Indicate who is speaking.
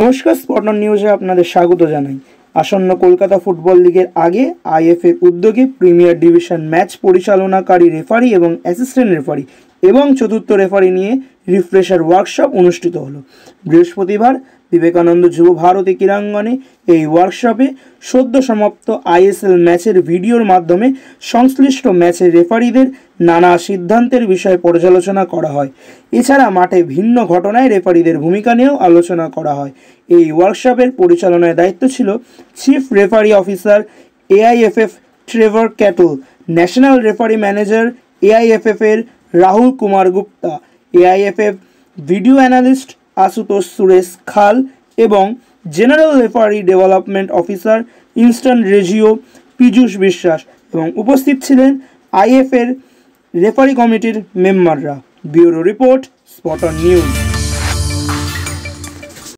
Speaker 1: নমস্কার, স্পটন নিউজে আপনাদের স্বাগত জানাই। আসন্ন কলকাতা ফুটবল লিগের আগে আইএফএর উদ্যোগে প্রিমিয়ার ডিভিশন ম্যাচ পরিচালনাকারী রেফারি এবং অ্যাসিস্ট্যান্ট রেফারি এবং চতুর্থ রেফারি নিয়ে রিফ্রেশার ওয়ার্কশপ অনুষ্ঠিত হলো বৃহস্পতিবার বিবেকানন্দ যুব ভারতী ক্রীড়াঙ্গনে। এই ওয়ার্কশপে সদ্য সমাপ্ত আইএসএল ম্যাচের ভিডিওর মাধ্যমে সংশ্লিষ্ট ম্যাচের রেফারিদের নানা সিদ্ধান্তের বিষয়ে পর্যালোচনা করা হয়। এছাড়া মাঠে ভিন্ন ঘটনায় রেফারিদের ভূমিকা নিয়েও আলোচনা করা হয়। এই ওয়ার্কশপের পরিচালনার দায়িত্ব ছিল chief referee officer AIFF Trevor Kettle, national referee manager AIFF এর Rahul Kumar Gupta, AIFF video analyst Ashutosh Suresh খাল এবং জেনারেল রেফারি ডেভেলপমেন্ট অফিসার ইনস্ট্যান্ট রেজিও পীযূষ বিশ্বাস এবং উপস্থিত ছিলেন আইএফএর রেফারি কমিটির মেম্বাররা। ব্যুরো রিপোর্ট, স্পটন নিউজ।